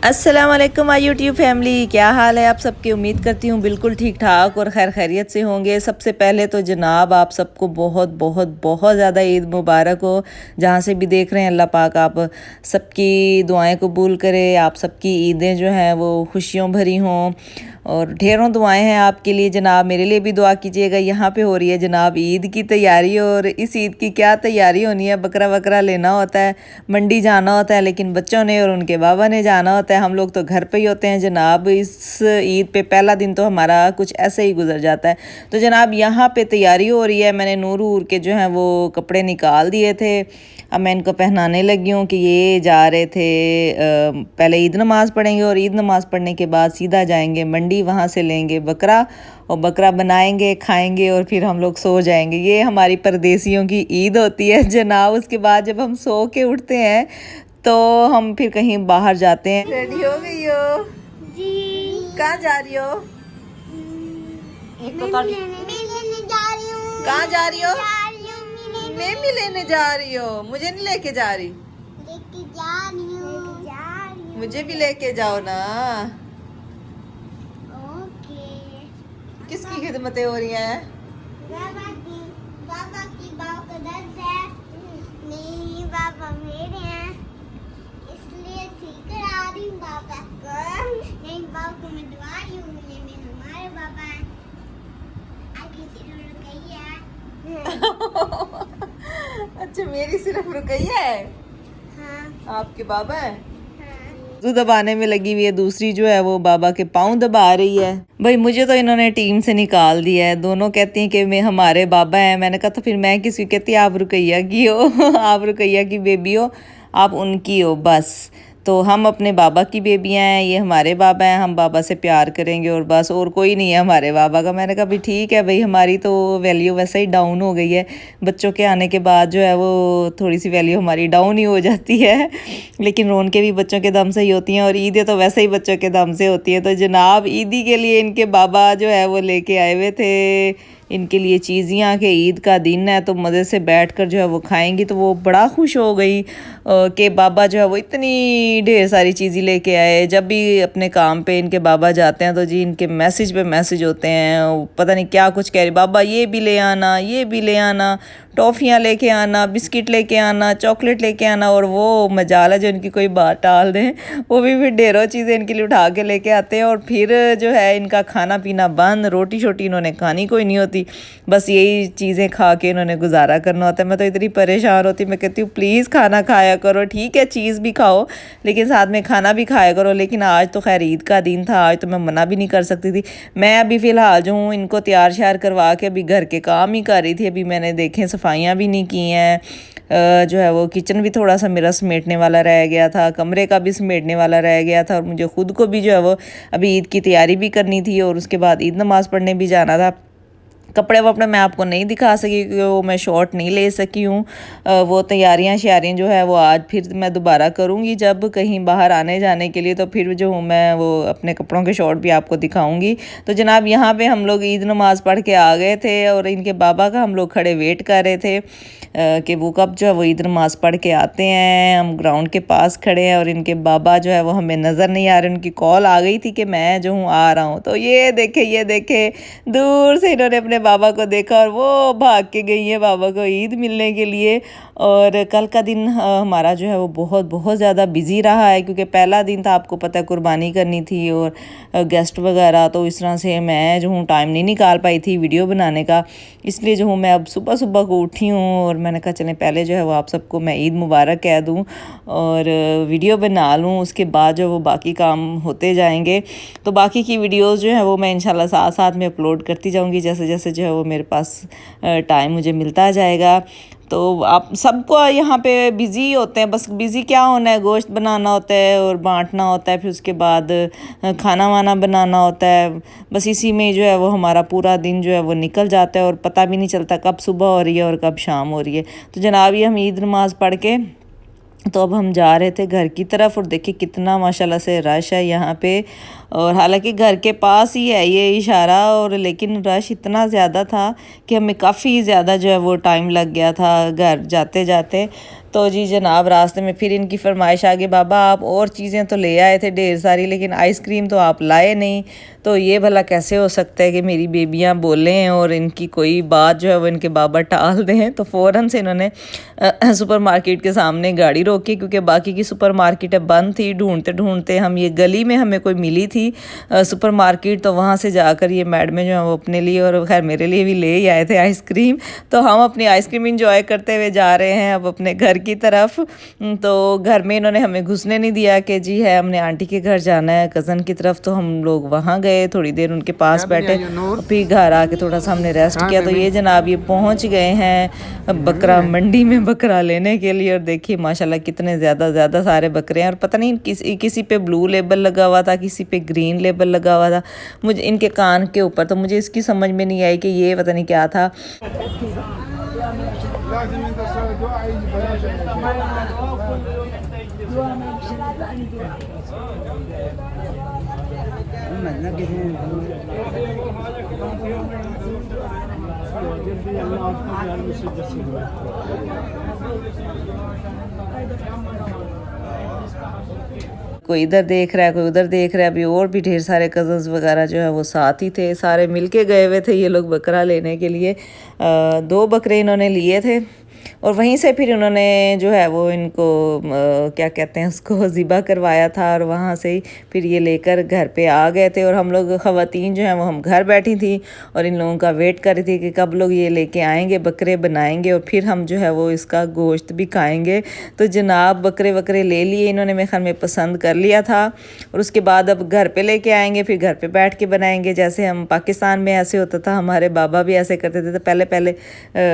अस्सलाम वालेकुम my YouTube family, क्या हाल है आप सबकी। उम्मीद करती हूँ बिल्कुल ठीक ठाक और खैर खैरियत से होंगे। सबसे पहले तो जनाब आप सबको बहुत बहुत बहुत ज़्यादा ईद मुबारक हो। जहाँ से भी देख रहे हैं अल्लाह पाक आप सबकी दुआएं कबूल करे, आप सबकी ईदें जो हैं वो खुशियों भरी हों और ढेरों दुआएं हैं आपके लिए जनाब। मेरे लिए भी दुआ कीजिएगा। यहाँ पे हो रही है जनाब ईद की तैयारी और इस ईद की क्या तैयारी होनी है, बकरा वकरा लेना होता है, मंडी जाना होता है, लेकिन बच्चों ने और उनके बाबा ने जाना होता है। हम लोग तो घर पे ही होते हैं जनाब। इस ईद पे पहला दिन तो हमारा कुछ ऐसे ही गुजर जाता है। तो जनाब यहाँ पे तैयारी हो रही है। मैंने नूर उर के जो हैं वो कपड़े निकाल दिए थे। अब मैं इनको पहनाने लगी हूँ कि ये जा रहे थे पहले ईद नमाज़ पढ़ेंगे और ईद नमाज़ पढ़ने के बाद सीधा जाएंगे मंडी, वहाँ से लेंगे बकरा और बकरा बनाएंगे, खाएंगे और फिर हम लोग सो जाएंगे। ये हमारी परदेसियों की ईद होती है जनाब। उसके बाद जब हम सो के उठते हैं तो हम फिर कहीं बाहर जाते हैं। रेडी हो गई हो जी? कहाँ जा रही हो? एक तो कहाँ जा रही हो? मैं भी लेने जा रही हो। मुझे नहीं लेके जा रही? लेके जा रही हूँ। मुझे भी लेके जाओ ना। ओके। किसकी खिदमतें हो रही हैं? बाबा की। बाबा की। बाबा दर्द है। नहीं बाबा मेरे हैं, इसलिए ठीक करा रही हूँ बाबा को। नहीं बाबा को मैं दवा रही हूँ, ये हमारे बाबा हैं। आगे सिर्फ रुकैया है। अच्छा मेरी सिर्फ रुकैया है। हाँ। आपके बाबा है। हाँ। दबाने में लगी हुई है, दूसरी जो है वो बाबा के पाँव दबा रही है। भाई मुझे तो इन्होंने टीम से निकाल दिया है। दोनों कहती हैं कि मैं हमारे बाबा हैं। मैंने कहा तो फिर मैं किसी कहती आप रुकैया की हो। आप रुकैया की बेबी हो, आप उनकी हो बस। तो हम अपने बाबा की बेबियां हैं, ये हमारे बाबा हैं। हम बाबा से प्यार करेंगे और बस, और कोई नहीं है हमारे बाबा का। मैंने कहा भी ठीक है भाई, हमारी तो वैल्यू वैसे ही डाउन हो गई है। बच्चों के आने के बाद जो है वो थोड़ी सी वैल्यू हमारी डाउन ही हो जाती है। लेकिन रौनकें भी बच्चों के दम से ही होती हैं और ईदें तो वैसे ही बच्चों के दम से होती हैं। तो जनाब ईदी के लिए इनके बाबा जो है वो लेके आए हुए थे इनके लिए चीज़ियाँ कि ईद का दिन है तो मज़े से बैठकर जो है वो खाएंगी। तो वो बड़ा खुश हो गई कि बाबा जो है वो इतनी ढेर सारी चीज़ें लेके आए। जब भी अपने काम पे इनके बाबा जाते हैं तो जी इनके मैसेज पे मैसेज होते हैं, पता नहीं क्या कुछ कह रहे, बाबा ये भी ले आना, ये भी ले आना, टॉफ़ियाँ लेके आना, बिस्किट लेके आना, चॉकलेट लेके आना। और वो मजाल है जो इनकी कोई बात टाल दें, वो भी फिर ढेरों चीज़ें इनके लिए उठा के लेके आते हैं। और फिर जो है इनका खाना पीना बंद, रोटी शोटी इन्होंने खानी कोई नहीं होती, बस यही चीज़ें खा के इन्होंने गुजारा करना होता है। मैं तो इतनी परेशान होती, मैं कहती हूँ प्लीज़ खाना खाया करो, ठीक है चीज़ भी खाओ लेकिन साथ में खाना भी खाया करो। लेकिन आज तो खैर ईद का दिन था, आज तो मैं मना भी नहीं कर सकती थी। मैं अभी फ़िलहाल जो हूँ इनको तैयार श्यार करवा के अभी घर के काम ही कर रही थी। अभी मैंने देखें सफाइयाँ भी नहीं की हैं, जो है वो किचन भी थोड़ा सा मेरा समेटने वाला रह गया था, कमरे का भी समेटने वाला रह गया था और मुझे ख़ुद को भी जो है वो अभी ईद की तैयारी भी करनी थी और उसके बाद ईद नमाज़ पढ़ने भी जाना था। कपड़े वपड़े मैं आपको नहीं दिखा सकी क्योंकि वो मैं शॉर्ट नहीं ले सकी हूँ। वो तैयारियाँ श्यारियाँ जो है वो आज फिर मैं दोबारा करूँगी जब कहीं बाहर आने जाने के लिए, तो फिर जो हूँ मैं वो अपने कपड़ों के शॉर्ट भी आपको दिखाऊँगी। तो जनाब यहाँ पे हम लोग ईद नमाज़ पढ़ के आ गए थे और इनके बाबा का हम लोग खड़े वेट कर रहे थे कि वो कब जो है वो ईद नमाज़ पढ़ के आते हैं। हम ग्राउंड के पास खड़े हैं और इनके बाबा जो है वो हमें नज़र नहीं आ रहे। उनकी कॉल आ गई थी कि मैं जो हूँ आ रहा हूँ। तो ये देखे दूर से इन्होंने अपने बाबा को देखा और वो भाग के गई है बाबा को ईद मिलने के लिए। और कल का दिन हमारा जो है वो बहुत बहुत ज़्यादा बिज़ी रहा है क्योंकि पहला दिन था, आपको पता है कुर्बानी करनी थी और गेस्ट वगैरह, तो इस तरह से मैं जो हूँ टाइम नहीं निकाल पाई थी वीडियो बनाने का। इसलिए जो हूँ मैं अब सुबह सुबह को उठी हूँ और मैंने कहा चलें पहले जो है वो आप सबको मैं ईद मुबारक कह दूँ और वीडियो बना लूँ, उसके बाद जो वो बाकी काम होते जाएंगे। तो बाकी की वीडियोस जो है वो मैं इंशाल्लाह साथ साथ में अपलोड करती जाऊँगी जैसे जैसे जो है वो मेरे पास टाइम मुझे मिलता जाएगा। तो आप सबको यहाँ पे बिज़ी होते हैं, बस बिज़ी क्या होना है, गोश्त बनाना होता है और बांटना होता है, फिर उसके बाद खाना वाना बनाना होता है। बस इसी में जो है वो हमारा पूरा दिन जो है वो निकल जाता है और पता भी नहीं चलता कब सुबह हो रही है और कब शाम हो रही है। तो जनाब ये हम ईद नमाज़ पढ़ के तो अब हम जा रहे थे घर की तरफ और देखिए कितना माशाल्लाह से रश है यहाँ पे। और हालांकि घर के पास ही है ये इशारा, और लेकिन रश इतना ज़्यादा था कि हमें काफ़ी ज़्यादा जो है वो टाइम लग गया था घर जाते जाते। तो जी जनाब रास्ते में फिर इनकी फरमाइश आ गई, बाबा आप और चीज़ें तो ले आए थे ढेर सारी, लेकिन आइसक्रीम तो आप लाए नहीं। तो ये भला कैसे हो सकता है कि मेरी बेबियां बोलें और इनकी कोई बात जो है वो इनके बाबा टाल दें। तो फ़ौरन से इन्होंने सुपरमार्केट के सामने गाड़ी रोकी, क्योंकि बाकी की सुपरमार्केटें बंद थी। ढूंढते ढूंढते हम ये गली में हमें कोई मिली थी सुपरमार्केट, तो वहाँ से जाकर ये मैडमें जो है वो अपने लिए और खैर मेरे लिए भी ले ही आए थे आइसक्रीम। तो हम अपनी आइसक्रीम इंजॉय करते हुए जा रहे हैं अब अपने घर की तरफ। तो घर में इन्होंने हमें घुसने नहीं दिया कि जी है हमने आंटी के घर जाना है कज़न की तरफ। तो हम लोग वहाँ गए, थोड़ी देर उनके पास बैठे, फिर घर आके थोड़ा सा हमने रेस्ट किया। तो ये जनाब ये पहुँच गए हैं बकरा मंडी में बकरा लेने के लिए। और देखिए माशाल्लाह कितने ज़्यादा सारे बकरे हैं। और पता नहीं किसी पे ब्लू लेबल लगा हुआ था, किसी पे ग्रीन लेबल लगा हुआ था मुझे इनके कान के ऊपर। तो मुझे इसकी समझ में नहीं आई कि ये पता नहीं क्या था। कोई इधर देख रहा है, कोई उधर देख रहा है। अभी और भी ढेर सारे कज़न्स वगैरह जो है वो साथ ही थे, सारे मिलके गए हुए थे ये लोग बकरा लेने के लिए। 2 बकरे इन्होंने लिए थे और वहीं से फिर उन्होंने जो है वो इनको क्या कहते हैं उसको ज़िबा करवाया था। और वहाँ से ही फिर ये लेकर घर पे आ गए थे। और हम लोग ख़वातीन जो हैं वो हम घर बैठी थी और इन लोगों का वेट कर रही थी कि कब लोग ये लेके आएंगे, बकरे बनाएंगे और फिर हम जो है वो इसका गोश्त भी खाएंगे। तो जनाब बकरे वकरे ले लिए इन्होंने, मेरे ख्याल में पसंद कर लिया था। और उसके बाद अब घर पे लेके आएंगे, फिर घर पे बैठ के बनाएंगे। जैसे हम पाकिस्तान में ऐसे होता था, हमारे बाबा भी ऐसे करते थे। तो पहले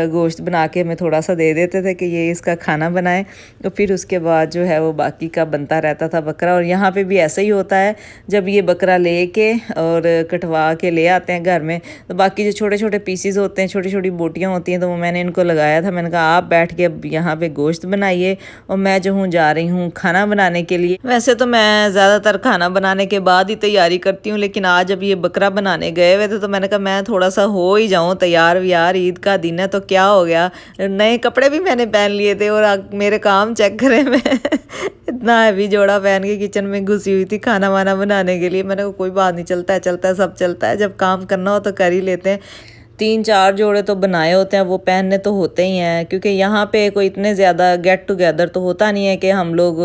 गोश्त बना के हमें थोड़ा सा दे देते थे कि ये इसका खाना बनाएं, तो फिर उसके बाद जो है वो बाकी का बनता रहता था बकरा। और यहाँ पे भी ऐसा ही होता है, जब ये बकरा लेके और कटवा के ले आते हैं घर में, तो बाकी जो छोटे छोटे पीसीज होते हैं, छोटी छोटी बोटियाँ होती हैं, तो वो मैंने इनको लगाया था। मैंने कहा आप बैठ के अब यहाँ पे गोश्त बनाइए और मैं जो हूँ जा रही हूँ खाना बनाने के लिए। वैसे तो मैं ज़्यादातर खाना बनाने के बाद ही तैयारी करती हूँ, लेकिन आज जब ये बकरा बनाने गए हुए थे तो मैंने कहा मैं थोड़ा सा हो ही जाऊँ तैयार व्यार, ईद का दिन है तो क्या हो गया। नए कपड़े भी मैंने पहन लिए थे और मेरे काम चेक करें मैं इतना हैवी जोड़ा पहन के किचन में घुसी हुई थी खाना वाना बनाने के लिए। मैंने कहा कोई बात नहीं, चलता है सब चलता है, जब काम करना हो तो कर ही लेते हैं। 3-4 जोड़े तो बनाए होते हैं, वो पहनने तो होते ही हैं, क्योंकि यहाँ पे कोई इतने ज़्यादा गेट टुगेदर तो होता नहीं है कि हम लोग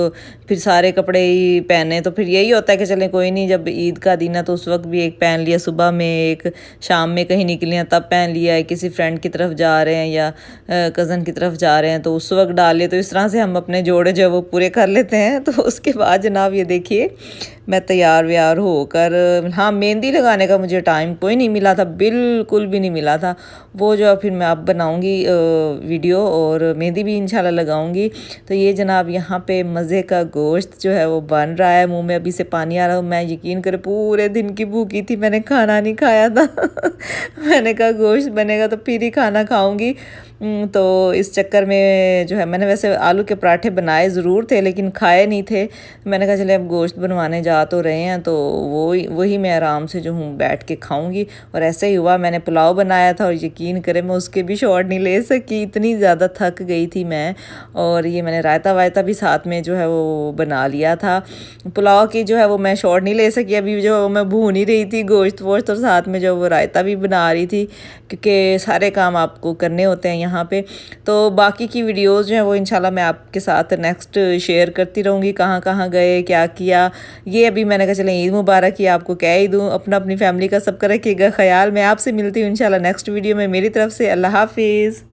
फिर सारे कपड़े ही पहने। तो फिर यही होता है कि चलें कोई नहीं, जब ईद का दिन है तो उस वक्त भी एक पहन लिया, सुबह में एक, शाम में कहीं निकले हैं तब पहन लिया है, किसी फ्रेंड की तरफ जा रहे हैं या कज़न की तरफ जा रहे हैं तो उस वक्त डाल लिए। तो इस तरह से हम अपने जोड़े जो है वो पूरे कर लेते हैं। तो उसके बाद जनाब ये देखिए मैं तैयार व्यार होकर, हाँ मेहंदी लगाने का मुझे टाइम कोई नहीं मिला था, बिल्कुल भी नहीं मिला था। वो जो फिर मैं अब बनाऊंगी वीडियो और मेहंदी भी इंशाल्लाह लगाऊंगी। तो ये जनाब यहाँ पे मज़े का गोश्त जो है वो बन रहा है, मुंह में अभी से पानी आ रहा है। मैं यकीन करे पूरे दिन की भूखी थी, मैंने खाना नहीं खाया था मैंने कहा गोश्त बनेगा तो फिर ही खाना खाऊंगी। तो इस चक्कर में जो है मैंने वैसे आलू के पराठे बनाए ज़रूर थे लेकिन खाए नहीं थे। मैंने कहा चले अब गोश्त बनवाने जा तो रहे हैं तो वही मैं आराम से जो हूँ बैठ के खाऊंगी। और ऐसे ही हुआ, मैंने पुलाव बनाया था और यकीन करें मैं उसके भी शॉट नहीं ले सकी, इतनी ज़्यादा थक गई थी मैं। और ये मैंने रायता वायता भी साथ में जो है वो बना लिया था। पुलाव की जो है वो मैं शॉट नहीं ले सकी, अभी जो मैं भून ही रही थी गोश्त वोश्त और साथ में जो वो रायता भी बना रही थी, क्योंकि सारे काम आपको करने होते हैं यहाँ पे। तो बाकी की वीडियोस जो हैं वो इंशाल्लाह मैं आपके साथ नेक्स्ट शेयर करती रहूँगी, कहाँ कहाँ गए क्या किया। ये अभी मैंने कहा चलें ईद मुबारक ही आपको कह ही दूँ, अपनी फैमिली का सबका रखिएगा ख्याल। मैं आपसे मिलती हूँ इंशाल्लाह नेक्स्ट वीडियो में। मेरी तरफ से अल्लाह हाफिज़।